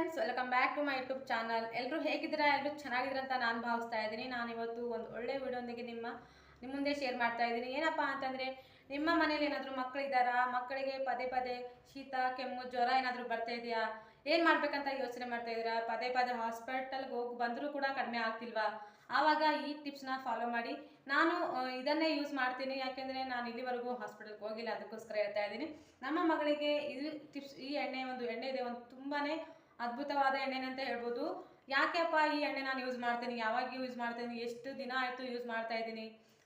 Friends, welcome back to my YouTube channel. ಎಲ್ಲರೂ ಹೇಗಿದ್ದೀರಾ? ಎಲ್ಲರೂ ಚೆನ್ನಾಗಿದ್ದೀರಾ ಅಂತ ನಾನು ಭಾವಿಸ್ತಾ ಇದ್ದೀನಿ. ನಾನು ಇವತ್ತು ಒಂದು ಒಳ್ಳೆ ವಿಡಿಯೋದೊಂದಿಗೆ ನಿಮ್ಮ ಮುಂದೆ ಶೇರ್ ಮಾಡ್ತಾ ಇದ್ದೀನಿ. ಏನಪ್ಪ ಅಂತಂದರೆ, ನಿಮ್ಮ ಮನೇಲಿ ಏನಾದರೂ ಮಕ್ಕಳಿದ್ದಾರಾ? ಮಕ್ಕಳಿಗೆ ಪದೇ ಪದೇ ಶೀತ, ಕೆಮ್ಮು, ಜ್ವರ ಏನಾದರೂ ಬರ್ತಾ ಇದೆಯಾ? ಏನು ಮಾಡಬೇಕಂತ ಯೋಚನೆ ಮಾಡ್ತಾ ಇದ್ದೀರಾ? ಪದೇ ಪದೇ ಹಾಸ್ಪಿಟಲ್ಗೆ ಹೋಗಿ ಬಂದರೂ ಕೂಡ ಕಡಿಮೆ ಆಗ್ತಿಲ್ವಾ? ಆವಾಗ ಈ ಟಿಪ್ಸ್ನ ಫಾಲೋ ಮಾಡಿ. ನಾನು ಇದನ್ನೇ ಯೂಸ್ ಮಾಡ್ತೀನಿ, ಯಾಕೆಂದರೆ ನಾನು ಇಲ್ಲಿವರೆಗೂ ಹಾಸ್ಪಿಟಲ್ಗೆ ಹೋಗಿಲ್ಲ, ಅದಕ್ಕೋಸ್ಕರ ಹೇಳ್ತಾ ಇದ್ದೀನಿ. ನಮ್ಮ ಮಗಳಿಗೆ ಇದು ಟಿಪ್ಸ್, ಈ ಎಣ್ಣೆ ಇದೆ, ಒಂದು ತುಂಬಾ ಅದ್ಭುತವಾದ ಎಣ್ಣೆನಂತ ಹೇಳ್ಬೋದು. ಯಾಕೆಪ್ಪ ಈ ಎಣ್ಣೆ ನಾನು ಯೂಸ್ ಮಾಡ್ತೀನಿ, ಯಾವಾಗ ಯೂಸ್ ಮಾಡ್ತೀನಿ, ಎಷ್ಟು ದಿನ ಆಯಿತು ಯೂಸ್ ಮಾಡ್ತಾ ಇದ್ದೀನಿ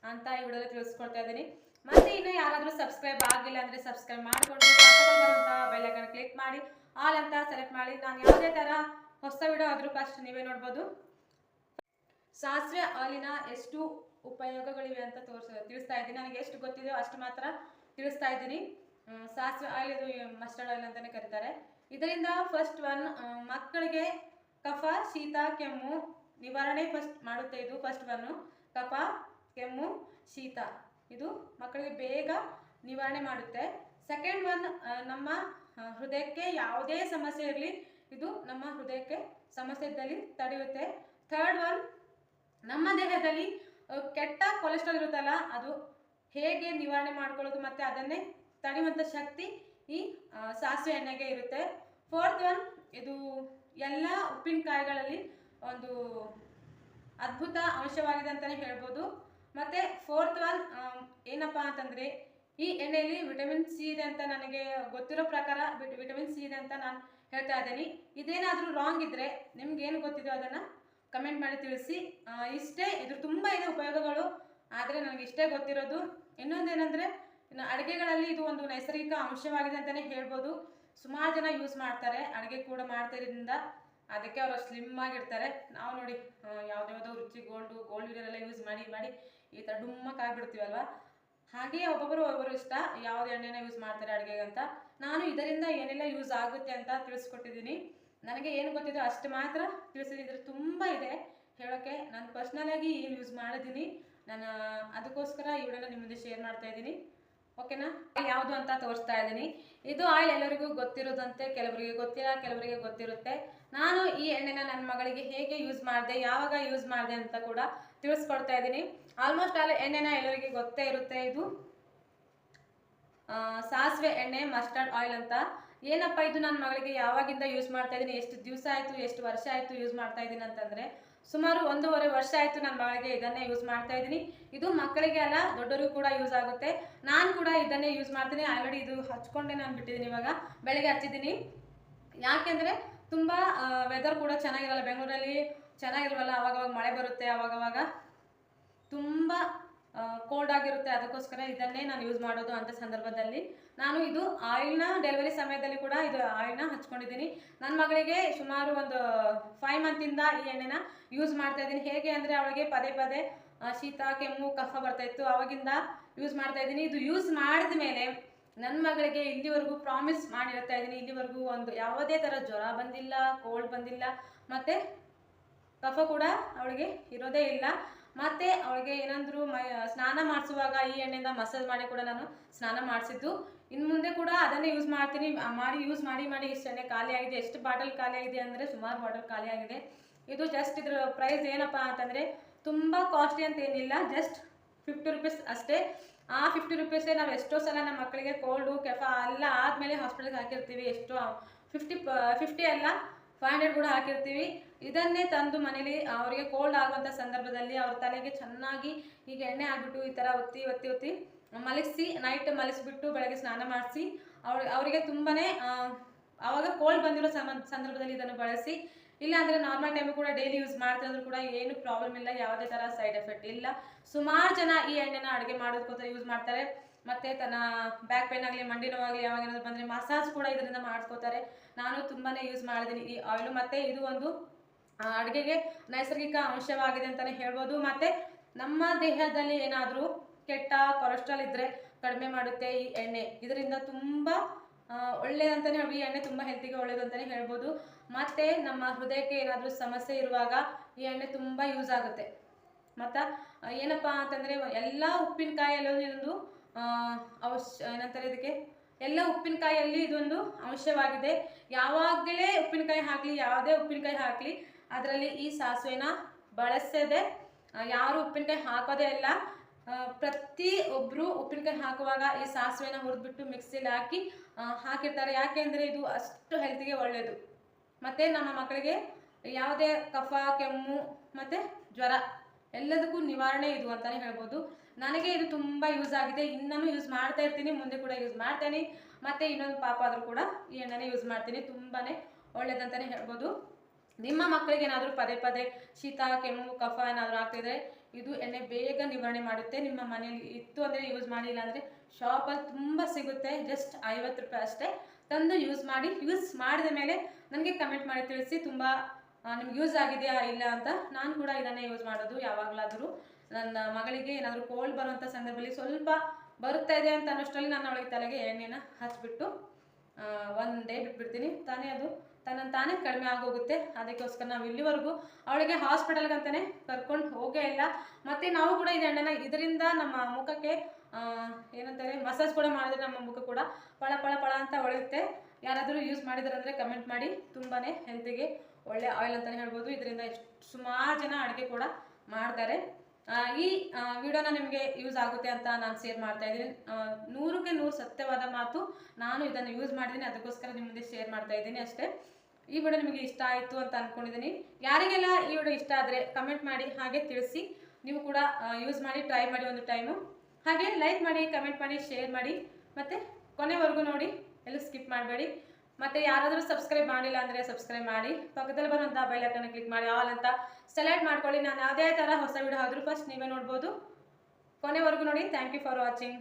ಅಂತ ಈ ವಿಡಿಯೋದಲ್ಲಿ ತಿಳಿಸ್ಕೊಡ್ತಾ ಇದ್ದೀನಿ. ಮತ್ತೆ ಇನ್ನೂ ಯಾರಾದರೂ ಸಬ್ಸ್ಕ್ರೈಬ್ ಆಗಿಲ್ಲ ಅಂದರೆ ಸಬ್ಸ್ಕ್ರೈಬ್ ಮಾಡಿಕೊಂಡು ಪಕ್ಕದಲ್ಲಿ ಬರುವಂಥ ಬೆಲ್ ಐಕಾನ್ ಕ್ಲಿಕ್ ಮಾಡಿ ಆಲ್ ಅಂತ ಸೆಲೆಕ್ಟ್ ಮಾಡಿ. ನಾನು ಯಾವುದೇ ಥರ ಹೊಸ ವಿಡಿಯೋ ಆದರೂ ಫಸ್ಟ್ ನೀವೇ ನೋಡ್ಬೋದು. ಸಾಸಿವೆ ಹಾಲಿನ ಎಷ್ಟು ಉಪಯೋಗಗಳಿವೆ ಅಂತ ತಿಳಿಸ್ತಾ ಇದ್ದೀನಿ. ನನಗೆ ಎಷ್ಟು ಗೊತ್ತಿದೆಯೋ ಅಷ್ಟು ಮಾತ್ರ ತಿಳಿಸ್ತಾ ಇದ್ದೀನಿ. ಸಾಸಿವೆ ಆಯಿಲ್, ಇದು ಮಸ್ಟರ್ಡ್ ಆಯಿಲ್ ಅಂತಲೇ ಕರೀತಾರೆ. ಇದರಿಂದ ಫಸ್ಟ್ ಮಕ್ಕಳಿಗೆ ಕಫ, ಶೀತ, ಕೆಮ್ಮು ನಿವಾರಣೆ ಫಸ್ಟ್ ಮಾಡುತ್ತೆ. ಇದು ಫಸ್ಟ್ ಕಫ, ಕೆಮ್ಮು, ಶೀತ ಇದು ಮಕ್ಕಳಿಗೆ ಬೇಗ ನಿವಾರಣೆ ಮಾಡುತ್ತೆ. ಸೆಕೆಂಡ್ ನಮ್ಮ ಹೃದಯಕ್ಕೆ ಯಾವುದೇ ಸಮಸ್ಯೆ ಇರಲಿ, ಇದು ನಮ್ಮ ಹೃದಯಕ್ಕೆ ಸಮಸ್ಯೆ ಇದ್ದಲ್ಲಿ ತಡೆಯುತ್ತೆ. ಥರ್ಡ್ ನಮ್ಮ ದೇಹದಲ್ಲಿ ಕೆಟ್ಟ ಕೊಲೆಸ್ಟ್ರಾಲ್ ಇರುತ್ತಲ್ಲ, ಅದು ಹೇಗೆ ನಿವಾರಣೆ ಮಾಡ್ಕೊಳ್ಳೋದು ಮತ್ತು ಅದನ್ನೇ ತಡೆಯುವಂಥ ಶಕ್ತಿ ಈ ಸಾಸಿವೆ ಎಣ್ಣೆಗೆ ಇರುತ್ತೆ. ಫೋರ್ತ್ ಇದು ಎಲ್ಲ ಉಪ್ಪಿನಕಾಯಿಗಳಲ್ಲಿ ಒಂದು ಅದ್ಭುತ ಅಂಶವಾಗಿದೆ ಅಂತಲೇ ಹೇಳ್ಬೋದು. ಮತ್ತು ಫೋರ್ತ್ ಏನಪ್ಪ ಅಂತಂದರೆ, ಈ ಎಣ್ಣೆಯಲ್ಲಿ ವಿಟಮಿನ್ ಸಿ ಇದೆ ಅಂತ ನನಗೆ ಗೊತ್ತಿರೋ ಪ್ರಕಾರ ವಿಟಮಿನ್ ಸಿ ಇದೆ ಅಂತ ನಾನು ಹೇಳ್ತಾ ಇದ್ದೀನಿ. ಇದೇನಾದರೂ ರಾಂಗ್ ಇದ್ದರೆ ನಿಮ್ಗೇನು ಗೊತ್ತಿದೆಯೋ ಅದನ್ನು ಕಮೆಂಟ್ ಮಾಡಿ ತಿಳಿಸಿ. ಇಷ್ಟೇ, ಇದ್ರ ತುಂಬ ಇದೆ ಉಪಯೋಗಗಳು, ಆದರೆ ನನಗೆ ಇಷ್ಟೇ ಗೊತ್ತಿರೋದು. ಇನ್ನೊಂದೇನೆಂದರೆ, ಇನ್ನು ಅಡುಗೆಗಳಲ್ಲಿ ಇದು ಒಂದು ನೈಸರ್ಗಿಕ ಅಂಶವಾಗಿದೆ ಅಂತಲೇ ಹೇಳ್ಬೋದು. ಸುಮಾರು ಜನ ಯೂಸ್ ಮಾಡ್ತಾರೆ, ಅಡುಗೆ ಕೂಡ ಮಾಡ್ತಿರೋದ್ರಿಂದ ಅದಕ್ಕೆ ಅವರು ಸ್ಲಿಮ್ ಆಗಿರ್ತಾರೆ. ನಾವು ನೋಡಿ ಯಾವುದ್ಯಾವುದೋ ರುಚಿ ಗೋಲ್ಡ್ ವಿಡಿಯೋನೆಲ್ಲ ಯೂಸ್ ಮಾಡಿ ಈ ಥರ ಡುಮ್ಮಕ್ಕಾಗ್ಬಿಡ್ತೀವಲ್ವ. ಹಾಗೆಯೇ ಒಬ್ಬೊಬ್ಬರು ಇಷ್ಟ ಯಾವ್ದು ಎಣ್ಣೆನ ಯೂಸ್ ಮಾಡ್ತಾರೆ ಅಡುಗೆಗೆ ಅಂತ. ನಾನು ಇದರಿಂದ ಏನೆಲ್ಲ ಯೂಸ್ ಆಗುತ್ತೆ ಅಂತ ತಿಳಿಸ್ಕೊಟ್ಟಿದ್ದೀನಿ. ನನಗೆ ಏನು ಗೊತ್ತಿದೆ ಅಷ್ಟು ಮಾತ್ರ ತಿಳಿಸಿದ್ರೆ ತುಂಬ ಇದೆ ಹೇಳೋಕ್ಕೆ. ನಾನು ಪರ್ಸ್ನಲಾಗಿ ಏನು ಯೂಸ್ ಮಾಡಿದ್ದೀನಿ, ನಾನು ಅದಕ್ಕೋಸ್ಕರ ಈ ವಿಡಿಯೋನ ನಿಮ್ಮ ಮುಂದೆ ಶೇರ್ ಮಾಡ್ತಾ ಇದ್ದೀನಿ. ಓಕೆನಾ? ಯಾವುದು ಅಂತ ತೋರಿಸ್ತಾ ಇದ್ದೀನಿ. ಇದು ಆಯಿಲ್ ಎಲ್ಲರಿಗೂ ಗೊತ್ತಿರೋದಂತೆ, ಕೆಲವರಿಗೆ ಗೊತ್ತಿಲ್ಲ, ಕೆಲವರಿಗೆ ಗೊತ್ತಿರುತ್ತೆ. ನಾನು ಈ ಎಣ್ಣೆನ ನನ್ನ ಮಗಳಿಗೆ ಹೇಗೆ ಯೂಸ್ ಮಾಡಿದೆ, ಯಾವಾಗ ಯೂಸ್ ಮಾಡಿದೆ ಅಂತ ಕೂಡ ತಿಳಿಸ್ಕೊಡ್ತಾ ಇದ್ದೀನಿ. ಆಲ್ಮೋಸ್ಟ್ ಎಣ್ಣೆನ ಎಲ್ಲರಿಗೆ ಗೊತ್ತೇ ಇರುತ್ತೆ. ಇದು ಸಾಸಿವೆ ಎಣ್ಣೆ, ಮಸ್ಟರ್ಡ್ ಆಯಿಲ್ ಅಂತ. ಏನಪ್ಪ ಇದು ನನ್ನ ಮಗಳಿಗೆ ಯಾವಾಗಿಂದ ಯೂಸ್ ಮಾಡ್ತಾ ಇದ್ದೀನಿ, ಎಷ್ಟು ದಿವಸ ಆಯಿತು, ಎಷ್ಟು ವರ್ಷ ಆಯಿತು ಯೂಸ್ ಮಾಡ್ತಾ ಇದ್ದೀನಿ ಅಂತಂದರೆ, ಸುಮಾರು 1.5 ವರ್ಷ ಆಯಿತು ನನ್ನ ಮಗಳಿಗೆ ಇದನ್ನೇ ಯೂಸ್ ಮಾಡ್ತಾ ಇದ್ದೀನಿ. ಇದು ಮಕ್ಕಳಿಗೆ ಅಲ್ಲ, ದೊಡ್ಡರಿಗೂ ಕೂಡ ಯೂಸ್ ಆಗುತ್ತೆ. ನಾನು ಕೂಡ ಇದನ್ನೇ ಯೂಸ್ ಮಾಡ್ತೀನಿ. ಆಲ್ರೆಡಿ ಇದು ಹಚ್ಕೊಂಡೆ ನಾನು ಬಿಟ್ಟಿದ್ದೀನಿ, ಇವಾಗ ಬೆಳಗ್ಗೆ ಹಚ್ಚಿದ್ದೀನಿ. ಯಾಕೆಂದರೆ ತುಂಬ ವೆದರ್ ಕೂಡ ಚೆನ್ನಾಗಿರಲ್ಲ, ಬೆಂಗಳೂರಲ್ಲಿ ಚೆನ್ನಾಗಿರಲ್ಲ, ಅವಾಗವಾಗ ಮಳೆ ಬರುತ್ತೆ, ಅವಾಗವಾಗ ತುಂಬ ಕೋಲ್ಡ್ ಆಗಿರುತ್ತೆ. ಅದಕ್ಕೋಸ್ಕರ ಇದನ್ನೇ ನಾನು ಯೂಸ್ ಮಾಡೋದು ಅಂತ ಸಂದರ್ಭದಲ್ಲಿ ನಾನು ಇದು ಆಯಿಲ್ನ ಡೆಲಿವರಿ ಸಮಯದಲ್ಲಿ ಕೂಡ ಇದು ಆಯಿಲ್ನ ಹಚ್ಕೊಂಡಿದ್ದೀನಿ. ನನ್ನ ಮಗಳಿಗೆ ಸುಮಾರು ಒಂದು 5 ಮಂತಿಂದ ಈ ಎಣ್ಣೆನ ಯೂಸ್ ಮಾಡ್ತಾ ಇದ್ದೀನಿ. ಹೇಗೆ ಅಂದರೆ, ಅವಳಿಗೆ ಪದೇ ಪದೇ ಶೀತ, ಕೆಮ್ಮು, ಕಫ ಬರ್ತಾಯಿತ್ತು, ಆವಾಗಿಂದ ಯೂಸ್ ಮಾಡ್ತಾ ಇದ್ದೀನಿ. ಇದು ಯೂಸ್ ಮಾಡಿದ ಮೇಲೆ ನನ್ನ ಮಗಳಿಗೆ ಇಲ್ಲಿವರೆಗೂ ಪ್ರಾಮಿಸ್ ಮಾಡಿರ್ತಾ ಇದ್ದೀನಿ, ಇಲ್ಲಿವರೆಗೂ ಒಂದು ಯಾವುದೇ ಥರ ಜ್ವರ ಬಂದಿಲ್ಲ, ಕೋಲ್ಡ್ ಬಂದಿಲ್ಲ, ಮತ್ತು ಕಫ ಕೂಡ ಅವಳಿಗೆ ಇರೋದೇ ಇಲ್ಲ. ಮತ್ತು ಅವಳಿಗೆ ಏನಾದರೂ ಸ್ನಾನ ಮಾಡಿಸುವಾಗ ಈ ಎಣ್ಣೆಯಿಂದ ಮಸಾಜ್ ಮಾಡಿ ಕೂಡ ನಾನು ಸ್ನಾನ ಮಾಡಿಸಿದ್ದು. ಇನ್ನು ಮುಂದೆ ಕೂಡ ಅದನ್ನೇ ಯೂಸ್ ಮಾಡ್ತೀನಿ. ಯೂಸ್ ಮಾಡಿ ಇಷ್ಟು ಎಣ್ಣೆ ಖಾಲಿ ಆಗಿದೆ. ಎಷ್ಟು ಬಾಟಲ್ ಖಾಲಿ ಆಗಿದೆ ಅಂದರೆ ಸುಮಾರು ಬಾಟಲ್ ಖಾಲಿ ಆಗಿದೆ. ಇದು ಜಸ್ಟ್ ಇದ್ರ ಪ್ರೈಸ್ ಏನಪ್ಪ ಅಂತಂದರೆ, ತುಂಬ ಕಾಸ್ಟ್ಲಿ ಅಂತ ಏನಿಲ್ಲ, ಜಸ್ಟ್ 50 ರೂಪೀಸ್ ಅಷ್ಟೇ. ಆ 50 ರೂಪೀಸೇ ನಾವು ಎಷ್ಟೋ ಸಲ ನಮ್ಮ ಮಕ್ಕಳಿಗೆ ಕೋಲ್ಡು, ಕೆಫ ಎಲ್ಲ ಆದಮೇಲೆ ಹಾಸ್ಪಿಟಲ್ಗೆ ಹಾಕಿರ್ತೀವಿ. ಎಷ್ಟೋ 50 ಅಲ್ಲ 500 ಕೂಡ ಹಾಕಿರ್ತೀವಿ. ಇದನ್ನೇ ತಂದು ಮನೇಲಿ ಅವರಿಗೆ ಕೋಲ್ಡ್ ಆಗುವಂಥ ಸಂದರ್ಭದಲ್ಲಿ ಅವ್ರ ತಲೆಗೆ ಚೆನ್ನಾಗಿ ಈಗ ಎಣ್ಣೆ ಆಗಿಬಿಟ್ಟು ಈ ಥರ ಒತ್ತಿ ಮಲಗಿಸಿ, ನೈಟ್ ಮಲಗಿಸ್ಬಿಟ್ಟು ಬೆಳಗ್ಗೆ ಸ್ನಾನ ಮಾಡಿಸಿ ಅವರಿಗೆ ತುಂಬಾ ಆವಾಗ ಕೋಲ್ಡ್ ಬಂದಿರೋ ಸಂದರ್ಭದಲ್ಲಿ ಇದನ್ನು ಬಳಸಿ. ಇಲ್ಲಾಂದರೆ ನಾರ್ಮಲ್ ಟೈಮು ಕೂಡ ಡೈಲಿ ಯೂಸ್ ಮಾಡ್ತಿದ್ರು ಕೂಡ ಏನು ಪ್ರಾಬ್ಲಮ್ ಇಲ್ಲ, ಯಾವುದೇ ಥರ ಸೈಡ್ ಎಫೆಕ್ಟ್ ಇಲ್ಲ. ಸುಮಾರು ಜನ ಈ ಎಣ್ಣೆನ ಅಡುಗೆ ಮಾಡೋದಕ್ಕೋಸ್ಕರ ಯೂಸ್ ಮಾಡ್ತಾರೆ. ಮತ್ತು ತನ್ನ ಬ್ಯಾಕ್ ಪೇನ್ ಆಗಲಿ, ಮಂಡಿ ನೋವಾಗಲಿ, ಯಾವಾಗ ಏನಾದರೂ ಬಂದರೆ ಮಸಾಜ್ ಕೂಡ ಇದರಿಂದ ಮಾಡಿಸ್ಕೋತಾರೆ. ನಾನು ತುಂಬಾ ಯೂಸ್ ಮಾಡಿದ್ದೀನಿ ಈ ಆಯಿಲು. ಮತ್ತು ಇದು ಒಂದು ಅಡುಗೆಗೆ ನೈಸರ್ಗಿಕ ಅಂಶವಾಗಿದೆ ಅಂತಲೇ ಹೇಳ್ಬೋದು. ಮತ್ತು ನಮ್ಮ ದೇಹದಲ್ಲಿ ಏನಾದರೂ ಕೆಟ್ಟ ಕೊಲೆಸ್ಟ್ರಾಲ್ ಇದ್ದರೆ ಕಡಿಮೆ ಮಾಡುತ್ತೆ ಈ ಎಣ್ಣೆ. ಇದರಿಂದ ತುಂಬ ಒಳ್ಳೆಯದಂತಲೇ, ಈ ಎಣ್ಣೆ ತುಂಬ ಹೆಲ್ತಿಗೆ ಒಳ್ಳೆಯದು ಅಂತಲೇ ಹೇಳ್ಬೋದು. ಮತ್ತು ನಮ್ಮ ಹೃದಯಕ್ಕೆ ಏನಾದರೂ ಸಮಸ್ಯೆ ಇರುವಾಗ ಈ ಎಣ್ಣೆ ತುಂಬ ಯೂಸ್ ಆಗುತ್ತೆ. ಮತ್ತು ಏನಪ್ಪ ಅಂತಂದರೆ, ಎಲ್ಲ ಉಪ್ಪಿನಕಾಯಲ್ಲೂ ಒಂದು ಏನಂತಾರೆ ಇದಕ್ಕೆ ಎಲ್ಲ ಉಪ್ಪಿನಕಾಯಿಯಲ್ಲಿ ಇದೊಂದು ಅಂಶವಾಗಿದೆ. ಯಾವಾಗಲೇ ಉಪ್ಪಿನಕಾಯಿ ಹಾಕಲಿ, ಯಾವುದೇ ಉಪ್ಪಿನಕಾಯಿ ಹಾಕಲಿ, ಅದರಲ್ಲಿ ಈ ಸಾಸಿವೆನ ಬಳಸದೆ ಯಾರು ಉಪ್ಪಿನಕಾಯಿ ಹಾಕೋದೇ ಇಲ್ಲ. ಪ್ರತಿ ಒಬ್ಬರು ಉಪ್ಪಿನಕಾಯಿ ಹಾಕುವಾಗ ಈ ಸಾಸಿವೆನ ಹುರಿದ್ಬಿಟ್ಟು ಮಿಕ್ಸಿಲಿ ಹಾಕಿರ್ತಾರೆ. ಯಾಕೆಂದರೆ ಇದು ಅಷ್ಟು ಹೆಲ್ತಿಗೆ ಒಳ್ಳೆಯದು. ಮತ್ತು ನಮ್ಮ ಮಕ್ಕಳಿಗೆ ಯಾವುದೇ ಕಫ, ಕೆಮ್ಮು ಮತ್ತು ಜ್ವರ ಎಲ್ಲದಕ್ಕೂ ನಿವಾರಣೆ ಇದು ಅಂತಲೇ ಹೇಳ್ಬೋದು. ನನಗೆ ಇದು ತುಂಬ ಯೂಸ್ ಆಗಿದೆ. ಇನ್ನೂ ಯೂಸ್ ಮಾಡ್ತಾ ಇರ್ತೀನಿ, ಮುಂದೆ ಕೂಡ ಯೂಸ್ ಮಾಡ್ತೇನೆ. ಮತ್ತು ಇನ್ನೊಂದು ಪಾಪ ಆದರೂ ಕೂಡ ಈ ಎಣ್ಣೆನೇ ಯೂಸ್ ಮಾಡ್ತೀನಿ. ತುಂಬಾ ಒಳ್ಳೇದಂತಲೇ ಹೇಳ್ಬೋದು. ನಿಮ್ಮ ಮಕ್ಕಳಿಗೆ ಏನಾದರೂ ಪದೇ ಪದೇ ಶೀತ, ಕೆಮ್ಮು, ಕಫ ಏನಾದರೂ ಆಗ್ತಿದ್ರೆ ಇದು ಎಣ್ಣೆ ಬೇಗ ನಿವಾರಣೆ ಮಾಡುತ್ತೆ. ನಿಮ್ಮ ಮನೇಲಿ ಇತ್ತು ಅಂದರೆ ಯೂಸ್ ಮಾಡಿಲ್ಲ ಅಂದರೆ ಶಾಪಲ್ಲಿ ತುಂಬ ಸಿಗುತ್ತೆ. ಜಸ್ಟ್ 50 ರೂಪಾಯಿ ಅಷ್ಟೇ. ತಂದು ಯೂಸ್ ಮಾಡಿ. ಯೂಸ್ ಮಾಡಿದ ಮೇಲೆ ನನಗೆ ಕಮೆಂಟ್ ಮಾಡಿ ತಿಳಿಸಿ ತುಂಬ ನಿಮ್ಗೆ ಯೂಸ್ ಆಗಿದೆಯಾ ಇಲ್ಲ ಅಂತ. ನಾನು ಕೂಡ ಇದನ್ನೇ ಯೂಸ್ ಮಾಡೋದು. ಯಾವಾಗಲಾದರೂ ನನ್ನ ಮಗಳಿಗೆ ಏನಾದರೂ ಕೋಲ್ಡ್ ಬರುವಂಥ ಸಂದರ್ಭದಲ್ಲಿ ಸ್ವಲ್ಪ ಬರುತ್ತಾ ಇದೆ ಅಂತ ಅನ್ನೋಷ್ಟರಲ್ಲಿ ನಾನು ಅವಳಿಗೆ ತಲೆಗೆ ಎಣ್ಣೆನ ಹಚ್ಬಿಟ್ಟು ಒಂದು ಡೇ ಬಿಟ್ಬಿಡ್ತೀನಿ. ಅದು ತಾನೇ ಕಡಿಮೆ ಆಗೋಗುತ್ತೆ. ಅದಕ್ಕೋಸ್ಕರ ನಾವು ಇಲ್ಲಿವರೆಗೂ ಅವಳಿಗೆ ಹಾಸ್ಪಿಟಲ್ಗಂತಲೇ ಕರ್ಕೊಂಡು ಹೋಗೇ ಇಲ್ಲ. ಮತ್ತು ನಾವು ಕೂಡ ಇದು ಎಣ್ಣೆನ ಇದರಿಂದ ನಮ್ಮ ಮುಖಕ್ಕೆ ಏನಂತಾರೆ ಮಸಾಜ್ ಕೂಡ ಮಾಡಿದ್ರೆ ನಮ್ಮ ಮುಖ ಕೂಡ ಪಳ ಪಳ ಪಳ ಅಂತ ಹೊಳೆಯುತ್ತೆ. ಯಾರಾದರೂ ಯೂಸ್ ಮಾಡಿದಾರಂದರೆ ಕಮೆಂಟ್ ಮಾಡಿ. ತುಂಬಾ ಹೆಲ್ತಿಗೆ ಒಳ್ಳೆ ಆಯಿಲ್ ಅಂತಲೇ ಹೇಳ್ಬೋದು. ಇದರಿಂದ ಸುಮಾರು ಜನ ಅಡುಗೆ ಕೂಡ ಮಾಡ್ತಾರೆ. ಈ ವಿಡಿಯೋನ ನಿಮಗೆ ಯೂಸ್ ಆಗುತ್ತೆ ಅಂತ ನಾನು ಶೇರ್ ಮಾಡ್ತಾ ಇದ್ದೀನಿ. 100ಕ್ಕೆ 100 ಸತ್ಯವಾದ ಮಾತು. ನಾನು ಇದನ್ನು ಯೂಸ್ ಮಾಡಿದ್ದೀನಿ, ಅದಕ್ಕೋಸ್ಕರ ನಿಮ್ಮ ಮುಂದೆ ಶೇರ್ ಮಾಡ್ತಾ ಇದ್ದೀನಿ ಅಷ್ಟೇ. ಈ ವಿಡಿಯೋ ನಿಮಗೆ ಇಷ್ಟ ಆಯಿತು ಅಂತ ಅಂದ್ಕೊಂಡಿದ್ದೀನಿ. ಯಾರಿಗೆಲ್ಲ ಈ ವಿಡಿಯೋ ಇಷ್ಟ ಆದರೆ ಕಮೆಂಟ್ ಮಾಡಿ, ಹಾಗೆ ತಿಳಿಸಿ. ನೀವು ಕೂಡ ಯೂಸ್ ಮಾಡಿ, ಟ್ರೈ ಮಾಡಿ ಒಂದು ಟೈಮು. ಹಾಗೆ ಲೈಕ್ ಮಾಡಿ, ಕಮೆಂಟ್ ಮಾಡಿ, ಶೇರ್ ಮಾಡಿ. ಮತ್ತು ಕೊನೆವರೆಗೂ ನೋಡಿ, ಎಲ್ಲೂ ಸ್ಕಿಪ್ ಮಾಡಬೇಡಿ. ಮತ್ತು ಯಾರಾದರೂ ಸಬ್ಸ್ಕ್ರೈಬ್ ಮಾಡಿಲ್ಲ ಅಂದರೆ ಸಬ್ಸ್ಕ್ರೈಬ್ ಮಾಡಿ. ಪಕ್ಕದಲ್ಲಿ ಬರುವಂಥ ಬೆಲ್ ಐಕಾನ್ ಕ್ಲಿಕ್ ಮಾಡಿ ಆಲ್ ಅಂತ ಸೆಲೆಕ್ಟ್ ಮಾಡ್ಕೊಳ್ಳಿ. ನಾನು ಯಾವುದೇ ಥರ ಹೊಸ ವಿಡಿಯೋ ಆದರೂ ಫಸ್ಟ್ ನೀವೇ ನೋಡ್ಬೋದು. ಕೊನೆವರೆಗೂ ನೋಡಿ. Thank you for watching.